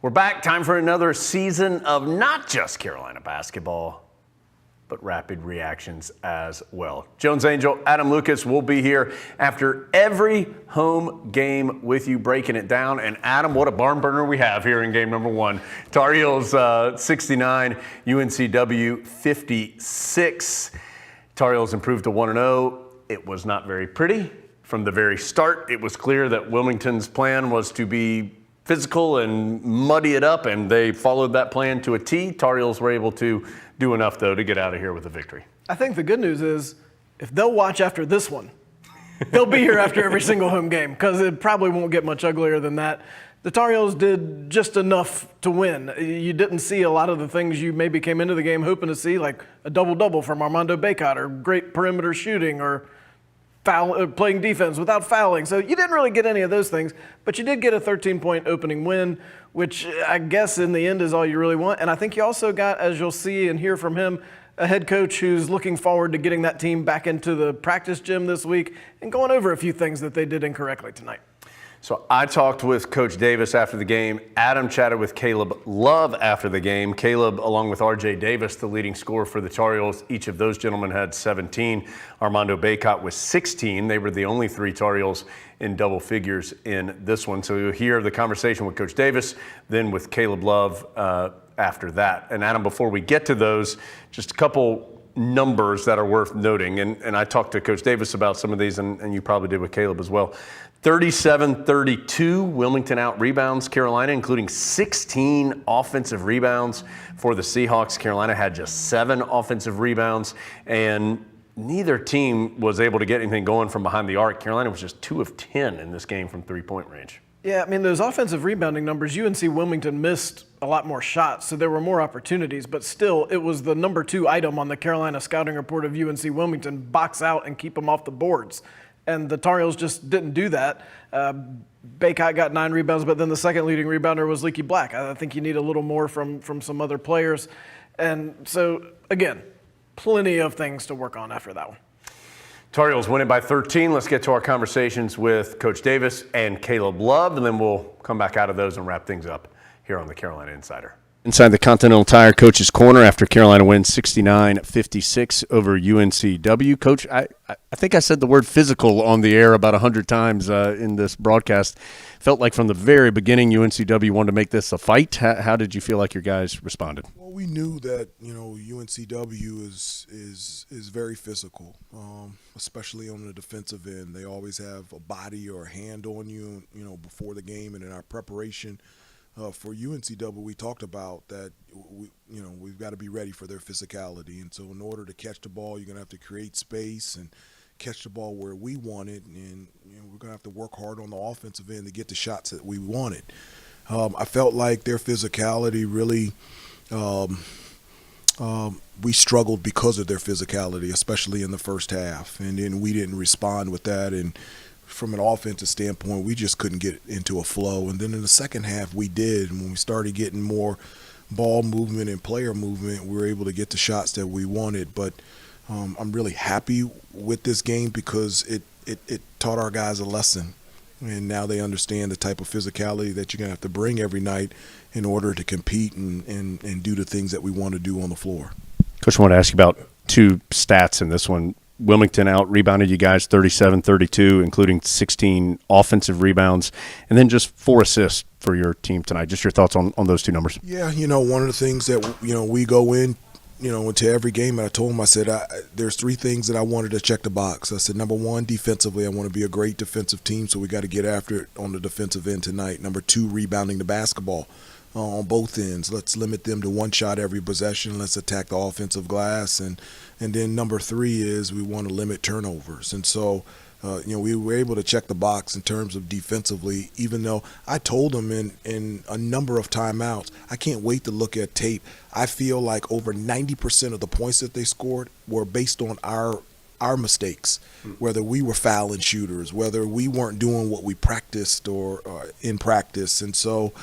We're back. Time for another season of not just Carolina basketball, but rapid reactions as well. Jones Angell Adam Lucas will be here after every home game with you, breaking it down. And Adam, what a barn burner we have here in game number one. Tar Heels 69, UNCW 56. Tar Heels improved to 1-0. It was not very pretty. From the very start, it was clear that Wilmington's plan was to be physical and muddy it up, and they followed that plan to a T. Tar Heels were able to do enough, though, to get out of here with a victory. I think the good news is if they'll watch after this one, they'll be here after every single home game, because it probably won't get much uglier than that. The Tar Heels did just enough to win. You didn't see a lot of the things you maybe came into the game hoping to see, like a double-double from Armando Bacot or great perimeter shooting or playing defense without fouling. So you didn't really get any of those things, but you did get a 13-point opening win, which I guess in the end is all you really want. And I think you also got, as you'll see and hear from him, a head coach who's looking forward to getting that team back into the practice gym this week and going over a few things that they did incorrectly tonight. So I talked with Coach Davis after the game. Adam chatted with Caleb Love after the game. Caleb, along with R.J. Davis, the leading scorer for the Tar Heels. Each of those gentlemen had 17. Armando Bacot was 16. They were the only three Tar Heels in double figures in this one. So you'll hear the conversation with Coach Davis, then with Caleb Love after that. And Adam, before we get to those, just a couple numbers that are worth noting. And I talked to Coach Davis about some of these, and you probably did with Caleb as well. 37-32, Wilmington out-rebounds Carolina, including 16 offensive rebounds for the Seahawks. Carolina had just 7 offensive rebounds, and neither team was able to get anything going from behind the arc. Carolina was just 2 of 10 in this game from three-point range. Yeah, I mean, those offensive rebounding numbers, UNC Wilmington missed a lot more shots, so there were more opportunities, but still, it was the number 2 item on the Carolina scouting report of UNC Wilmington, box out and keep them off the boards. And the Tar Heels just didn't do that. Bacot got 9 rebounds, but then the second leading rebounder was Leaky Black. I think you need a little more from some other players. And so, again, plenty of things to work on after that one. Tar Heels win it by 13. Let's get to our conversations with Coach Davis and Caleb Love, and then we'll come back out of those and wrap things up here on the Carolina Insider. Inside the Continental Tire Coach's Corner after Carolina wins 69-56 over UNCW. Coach, I think I said the word physical on the air about 100 times in this broadcast. Felt like from the very beginning UNCW wanted to make this a fight. How did you feel like your guys responded? Well, we knew that, UNCW is very physical, especially on the defensive end. They always have a body or a hand on you, before the game, and in our preparation for UNCW, we talked about that we've got to be ready for their physicality. And so in order to catch the ball, you're going to have to create space and catch the ball where we want it. And we're going to have to work hard on the offensive end to get the shots that we wanted. I felt like their physicality really we struggled because of their physicality, especially in the first half. And then we didn't respond with that. And from an offensive standpoint, we just couldn't get into a flow. And then in the second half, we did. And when we started getting more ball movement and player movement, we were able to get the shots that we wanted. But I'm really happy with this game because it taught our guys a lesson. And now they understand the type of physicality that you're going to have to bring every night in order to compete and do the things that we want to do on the floor. Coach, I want to ask you about 2 stats in this one. Wilmington out-rebounded you guys 37-32, including 16 offensive rebounds, and then just 4 assists for your team tonight. Just your thoughts on those 2 numbers. Yeah, one of the things that, we go in, into every game, and I told them, I said, there's 3 things that I wanted to check the box. I said, number 1, defensively, I want to be a great defensive team, so we got to get after it on the defensive end tonight. Number 2, rebounding the basketball on both ends. Let's limit them to 1 shot every possession. Let's attack the offensive glass. And then number 3 is we want to limit turnovers. And so, we were able to check the box in terms of defensively, even though I told them in a number of timeouts, I can't wait to look at tape. I feel like over 90% of the points that they scored were based on our mistakes, whether we were fouling shooters, whether we weren't doing what we practiced or in practice. And so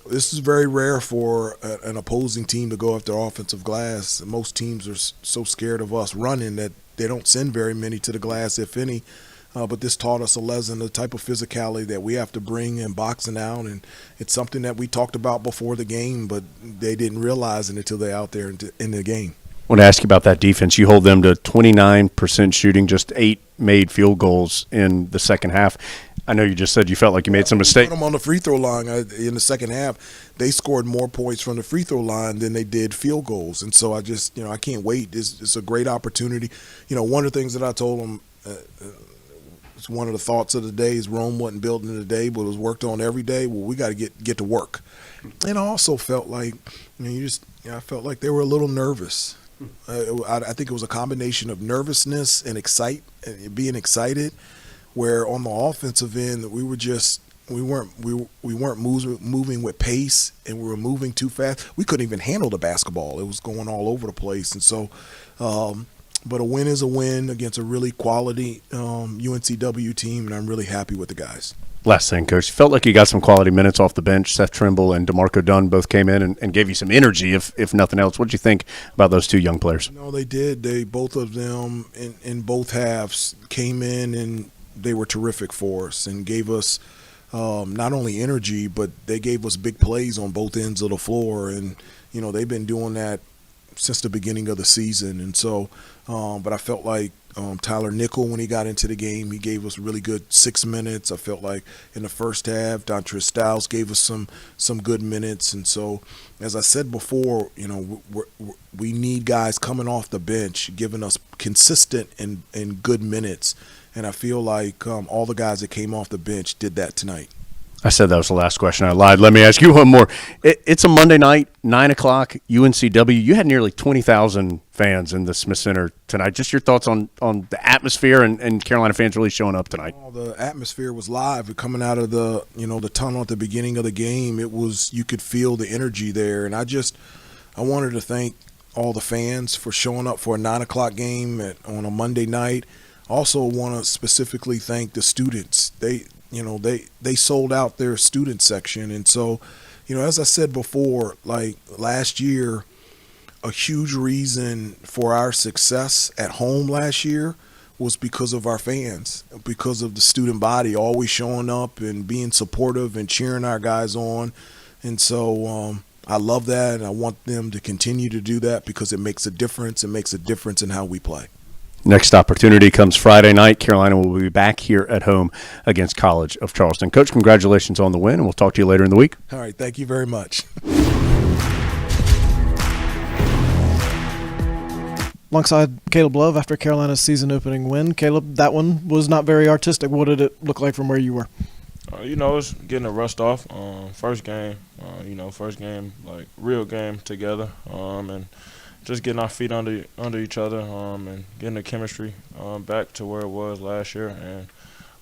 this is very rare for an opposing team to go after offensive glass. Most teams are so scared of us running that they don't send very many to the glass, if any. but this taught us a lesson, the type of physicality that we have to bring in boxing out, and it's something that we talked about before the game, but they didn't realize it until they're out there in the game. I want to ask you about that defense. You hold them to 29% shooting, just 8 made field goals in the second half. I know you just said you felt like you made some mistakes. Put them on the free throw line in the second half. They scored more points from the free throw line than they did field goals, and so I just, I can't wait. It's a great opportunity. One of the things that I told them, it's one of the thoughts of the day is Rome wasn't built in a day, but it was worked on every day. Well, we got to get to work. And I also felt like, I felt like they were a little nervous. I think it was a combination of nervousness and being excited. Where on the offensive end, we weren't moving with pace, and we were moving too fast. We couldn't even handle the basketball. It was going all over the place, and so. But a win is a win against a really quality UNCW team, and I'm really happy with the guys. Last thing, Coach, you felt like you got some quality minutes off the bench. Seth Trimble and DeMarco Dunn both came in and gave you some energy, if nothing else. What did you think about those two young players? No, they did. Both of them in both halves came in and they were terrific for us and gave us not only energy, but they gave us big plays on both ends of the floor. And, they've been doing that since the beginning of the season. And so, but I felt like Tyler Nickel, when he got into the game, he gave us really good 6 minutes. I felt like in the first half, Dontre Styles gave us some good minutes. And so, as I said before, we need guys coming off the bench, giving us consistent and good minutes. And I feel like all the guys that came off the bench did that tonight. I said that was the last question. I lied. Let me ask you one more. It's a Monday night, 9 o'clock, UNCW. You had nearly 20,000 fans in the Smith Center tonight. Just your thoughts on the atmosphere and Carolina fans really showing up tonight. The atmosphere was live. Coming out of the tunnel at the beginning of the game, you could feel the energy there. And I wanted to thank all the fans for showing up for a 9 o'clock game on a Monday night. Also want to specifically thank the students. They sold out their student section. And so, as I said before, like last year, a huge reason for our success at home last year was because of our fans, because of the student body always showing up and being supportive and cheering our guys on. And so I love that, and I want them to continue to do that because it makes a difference. It makes a difference in how we play. Next opportunity comes Friday night. Carolina will be back here at home against College of Charleston. Coach, congratulations on the win, and we'll talk to you later in the week. All right, thank you very much. Alongside Caleb Love after Carolina's season-opening win. Caleb, that one was not very artistic. What did it look like from where you were? It's getting a rust off. First game, like real game together, and just getting our feet under each other, and getting the chemistry back to where it was last year. And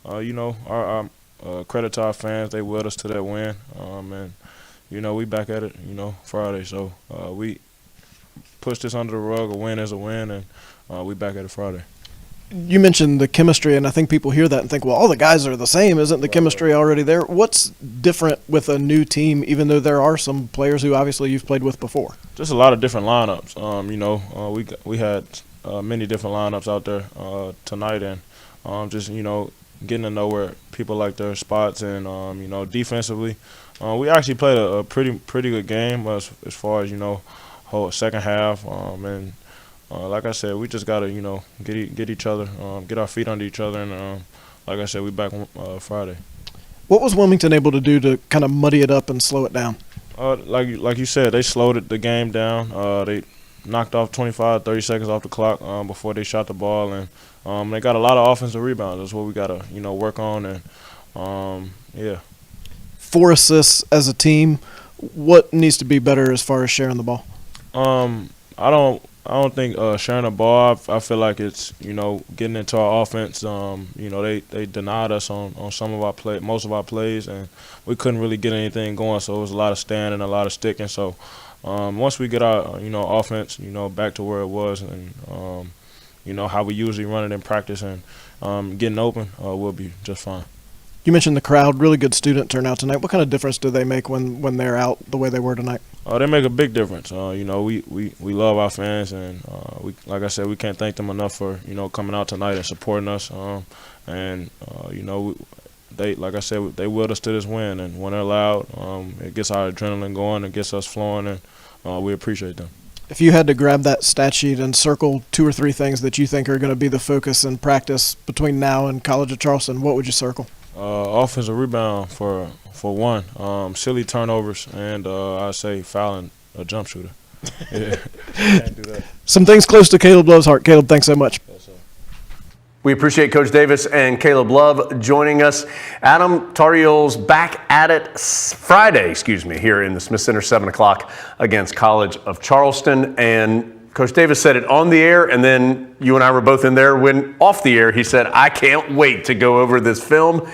our credit to our fans, they willed us to that win. And we back at it, Friday. So we push this under the rug. A win is a win, and we back at it Friday. You mentioned the chemistry, and I think people hear that and think, well, all the guys are the same. Isn't the chemistry already there? What's different with a new team, even though there are some players who obviously you've played with before? Just a lot of different lineups. We had many different lineups out there tonight, and just getting to know where people like their spots, and defensively, we actually played a pretty good game as far as whole second half, and. Like I said, we just gotta, get each other, get our feet under each other, and like I said, we back Friday. What was Wilmington able to do to kind of muddy it up and slow it down? Like you said, they slowed the game down. They knocked off 25, 30 seconds off the clock before they shot the ball, and they got a lot of offensive rebounds. That's what we gotta, work on, and yeah. 4 assists as a team. What needs to be better as far as sharing the ball? I don't think sharing the ball. I feel like it's getting into our offense. They denied us on some of our most of our plays, and we couldn't really get anything going. So it was a lot of standing, a lot of sticking. So once we get our offense back to where it was, and how we usually run it in practice, and getting open, we'll be just fine. You mentioned the crowd, really good student turnout tonight. What kind of difference do they make when they're out the way they were tonight? They make a big difference. We love our fans, and like I said, we can't thank them enough for coming out tonight and supporting us. And they, like I said, they willed us to this win, and when they're loud, it gets our adrenaline going, it gets us flowing, and we appreciate them. If you had to grab that stat sheet and circle 2 or 3 things that you think are going to be the focus in practice between now and College of Charleston, what would you circle? Offensive rebound for one, silly turnovers, and I say fouling a jump shooter. Yeah, can't do that. Some things close to Caleb Love's heart. Caleb, thanks so much. Yes, sir. We appreciate Coach Davis and Caleb Love joining us. Adam, Tar Heels back at it Friday, here in the Smith Center, 7 o'clock against College of Charleston. And Coach Davis said it on the air, and then you and I were both in there when off the air. He said, I can't wait to go over this film.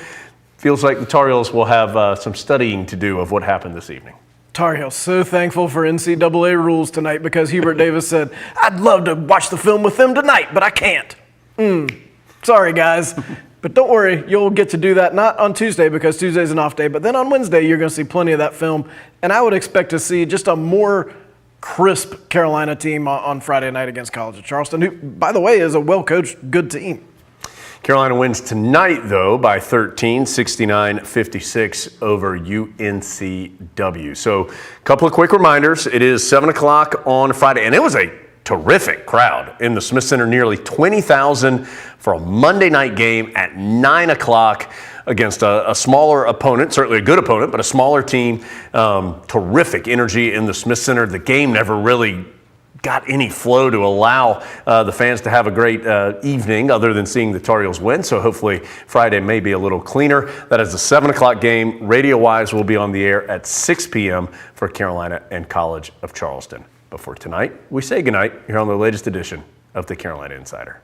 Feels like the Tar Heels will have some studying to do of what happened this evening. Tar Heels so thankful for NCAA rules tonight because Hubert Davis said, I'd love to watch the film with them tonight, but I can't. Sorry, guys. But don't worry, you'll get to do that not on Tuesday because Tuesday's an off day, but then on Wednesday you're going to see plenty of that film. And I would expect to see just a more crisp Carolina team on Friday night against College of Charleston, who, by the way, is a well-coached, good team. Carolina wins tonight, though, by 13, 69-56 over UNCW. So a couple of quick reminders. It is 7 o'clock on Friday, and it was a terrific crowd in the Smith Center, nearly 20,000 for a Monday night game at 9 o'clock against a smaller opponent, certainly a good opponent, but a smaller team. Terrific energy in the Smith Center. The game never really got any flow to allow the fans to have a great evening other than seeing the Tar Heels win. So hopefully Friday may be a little cleaner. That is the 7 o'clock game. Radio-wise, we'll be on the air at 6 p.m. for Carolina and College of Charleston. But for tonight, we say goodnight here on the latest edition of the Carolina Insider.